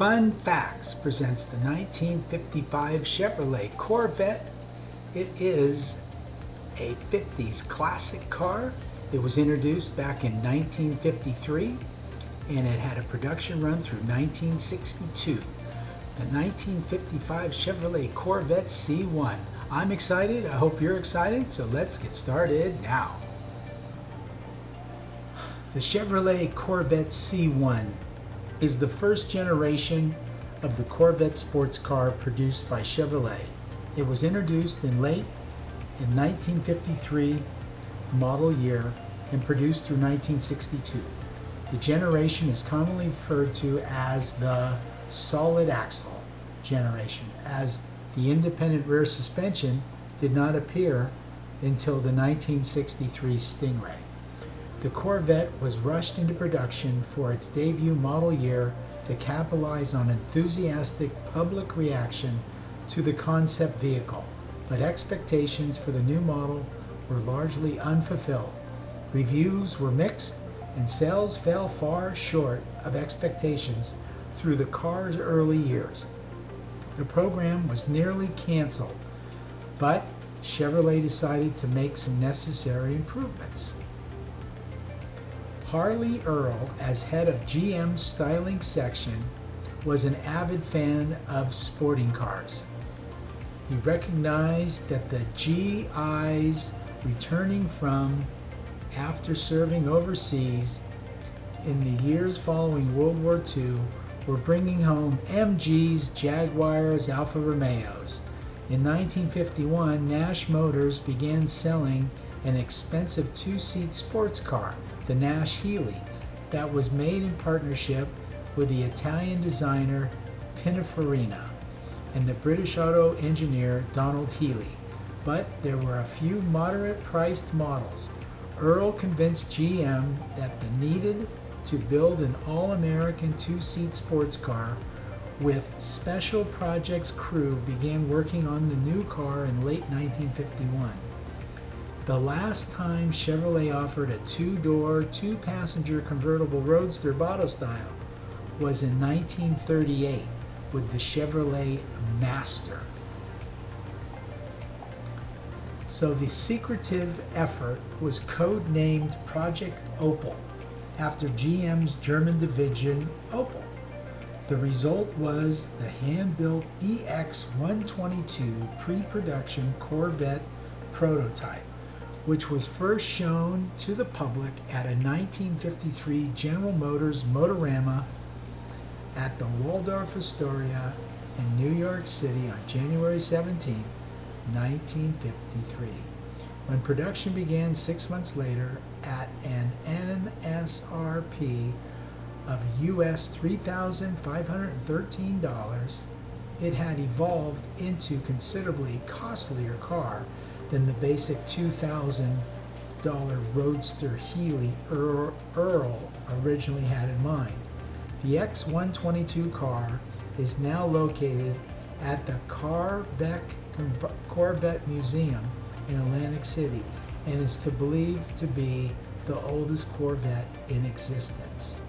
Fun Facts presents the 1955 Chevrolet Corvette. It is a 50s classic car. It was introduced back in 1953 and it had a production run through 1962. The 1955 Chevrolet Corvette C1. I'm excited. I hope you're excited. So let's get started now. The Chevrolet Corvette C1 is the first generation of the Corvette sports car produced by Chevrolet. It was introduced in 1953 model year and produced through 1962. The generation is commonly referred to as the solid axle generation, as the independent rear suspension did not appear until the 1963 Stingray. The Corvette was rushed into production for its debut model year to capitalize on enthusiastic public reaction to the concept vehicle, but expectations for the new model were largely unfulfilled. Reviews were mixed, and sales fell far short of expectations through the car's early years. The program was nearly canceled, but Chevrolet decided to make some necessary improvements. Harley Earl, as head of GM's styling section, was an avid fan of sporting cars. He recognized that the GIs returning from after serving overseas in the years following World War II were bringing home MGs, Jaguars, Alfa Romeos. In 1951, Nash Motors began selling an expensive two-seat sports car, the Nash Healey, that was made in partnership with the Italian designer Pininfarina and the British auto engineer Donald Healey. But there were a few moderate-priced models. Earl convinced GM that the needed to build an all-American two-seat sports car with Special Projects crew began working on the new car in late 1951. The last time Chevrolet offered a two-door, two-passenger convertible roadster bottle style was in 1938 with the Chevrolet Master. So the secretive effort was codenamed Project Opel after GM's German division Opel. The result was the hand-built EX-122 pre-production Corvette prototype, which was first shown to the public at a 1953 General Motors Motorama at the Waldorf Astoria in New York City on January 17, 1953. When production began 6 months later at an MSRP of US $3,513, it had evolved into a considerably costlier car than the basic $2,000 Roadster Healey Earl originally had in mind. The X122 car is now located at the Corvette Museum in Atlantic City and is believed to be the oldest Corvette in existence.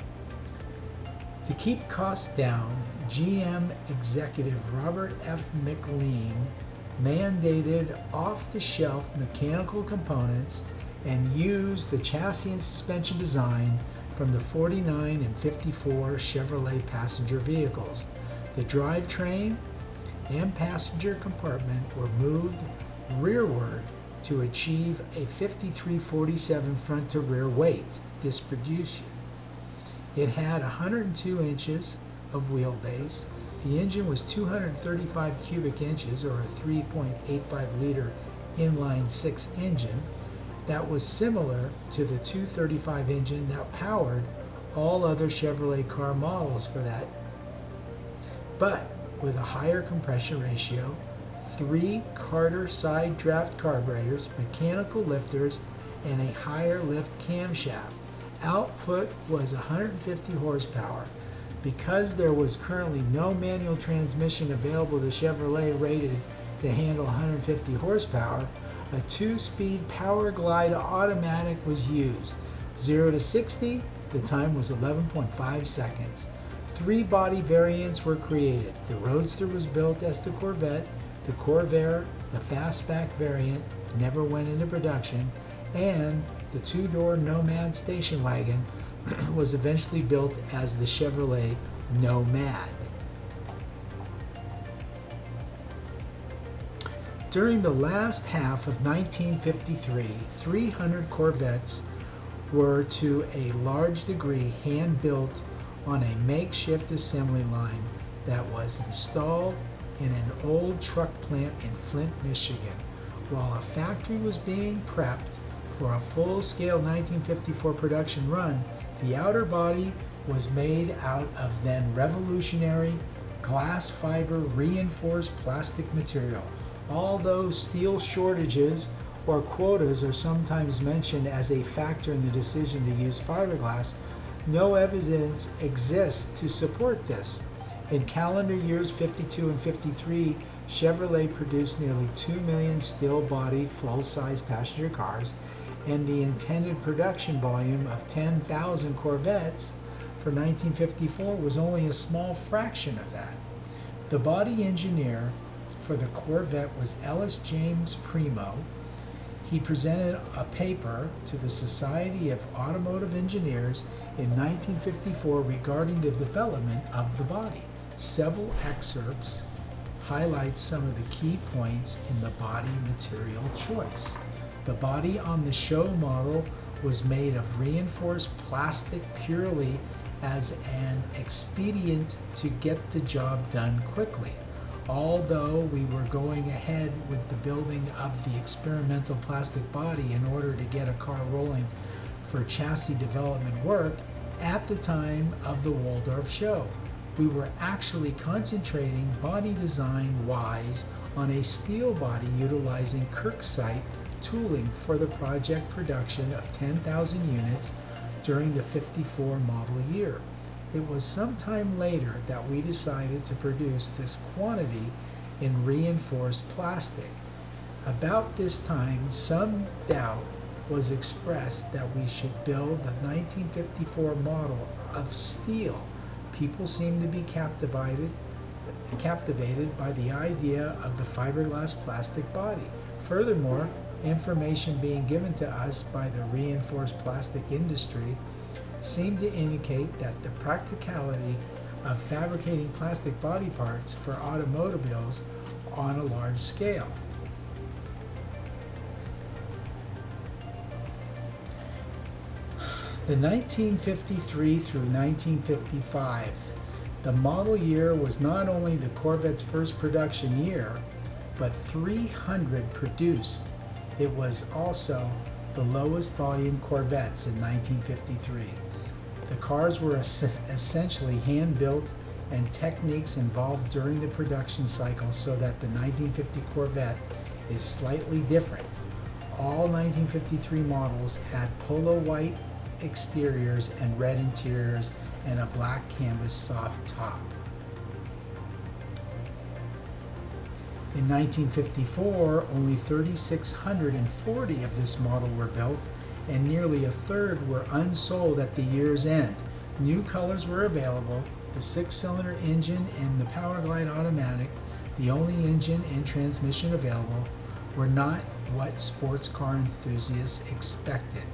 To keep costs down, GM executive Robert F. McLean mandated off-the-shelf mechanical components and used the chassis and suspension design from the 49 and 54 Chevrolet passenger vehicles. The drivetrain and passenger compartment were moved rearward to achieve a 53/47 front-to-rear weight distribution. It had 102 inches of wheelbase. The engine was 235 cubic inches, or a 3.85 liter inline-six engine that was similar to the 235 engine that powered all other Chevrolet car models for that, but with a higher compression ratio, 3 Carter side draft carburetors, mechanical lifters, and a higher lift camshaft. Output was 150 horsepower. Because there was currently no manual transmission available to Chevrolet rated to handle 150 horsepower, a 2-speed Power Glide automatic was used. 0 to 60, the time was 11.5 seconds. Three body variants were created. The Roadster was built as the Corvette, the Corvair, the fastback variant, never went into production, and the two-door Nomad station wagon was eventually built as the Chevrolet Nomad. During the last half of 1953, 300 Corvettes were to a large degree hand-built on a makeshift assembly line that was installed in an old truck plant in Flint, Michigan, while a factory was being prepped for a full-scale 1954 production run. The outer body was made out of then revolutionary glass fiber reinforced plastic material. Although steel shortages or quotas are sometimes mentioned as a factor in the decision to use fiberglass, no evidence exists to support this. In calendar years 52 and 53, Chevrolet produced nearly 2 million steel-bodied full-size passenger cars, and the intended production volume of 10,000 Corvettes for 1954 was only a small fraction of that. The body engineer for the Corvette was Ellis James Primo. He presented a paper to the Society of Automotive Engineers in 1954 regarding the development of the body. Several excerpts highlight some of the key points in the body material choice. The body on the show model was made of reinforced plastic purely as an expedient to get the job done quickly. Although we were going ahead with the building of the experimental plastic body in order to get a car rolling for chassis development work at the time of the Waldorf show, we were actually concentrating body design-wise on a steel body utilizing Kirksite tooling for the project production of 10,000 units during the 54 model year. It was sometime later that we decided to produce this quantity in reinforced plastic. About this time, some doubt was expressed that we should build the 1954 model of steel. People seemed to be captivated by the idea of the fiberglass plastic body. Furthermore, information being given to us by the reinforced plastic industry seemed to indicate that the practicality of fabricating plastic body parts for automobiles on a large scale. The 1953 through 1955, the model year was not only the Corvette's first production year, but 300 produced. It was also the lowest volume Corvettes in 1953. The cars were essentially hand-built, and techniques involved during the production cycle so that the 1950 Corvette is slightly different. All 1953 models had polo white exteriors and red interiors and a black canvas soft top. In 1954, only 3,640 of this model were built, and nearly a third were unsold at the year's end. New colors were available: the 6-cylinder engine and the Powerglide automatic, the only engine and transmission available, were not what sports car enthusiasts expected.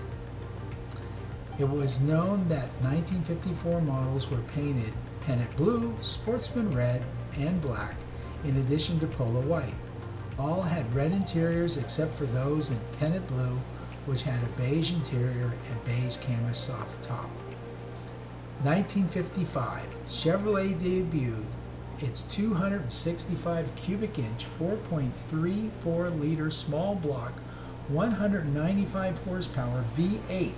It was known that 1954 models were painted pennant blue, sportsman red, and black, in addition to polo white. All had red interiors except for those in pennant blue, which had a beige interior and beige canvas soft top. 1955, Chevrolet debuted its 265 cubic inch 4.34 liter small block 195 horsepower V8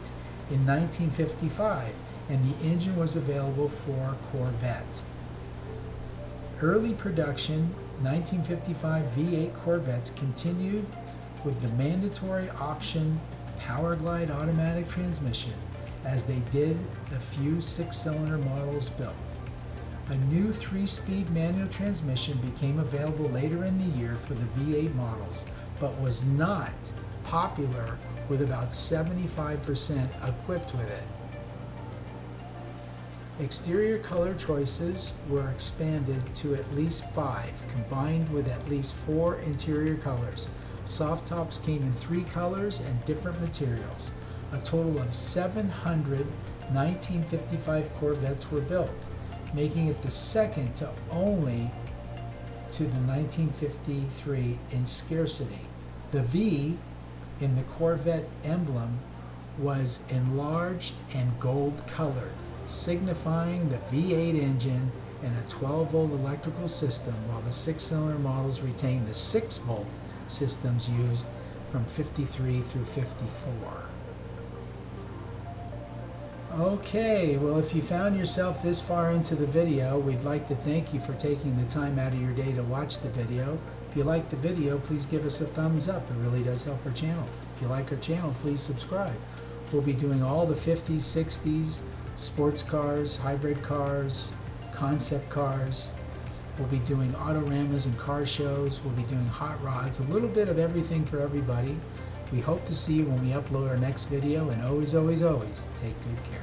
in 1955, and the engine was available for Corvette. Early production 1955 V8 Corvettes continued with the mandatory option Powerglide automatic transmission, as they did the few 6-cylinder models built. A new 3-speed manual transmission became available later in the year for the V8 models, but was not popular, with about 75% equipped with it. Exterior color choices were expanded to at least 5, combined with at least 4 interior colors. Soft tops came in 3 colors and different materials. A total of 700 1955 Corvettes were built, making it the second to only to the 1953 in scarcity. The V in the Corvette emblem was enlarged and gold colored, signifying the V8 engine and a 12-volt electrical system, while the 6-cylinder models retained the 6-volt systems used from 53 through 54. Okay, well, if you found yourself this far into the video, we'd like to thank you for taking the time out of your day to watch the video. If you like the video, please give us a thumbs up. It really does help our channel. If you like our channel, please subscribe. We'll be doing all the 50s, 60s, sports cars, hybrid cars, concept cars. We'll be doing autoramas and car shows. We'll be doing hot rods, a little bit of everything for everybody. We hope to see you when we upload our next video, and always, always, always take good care.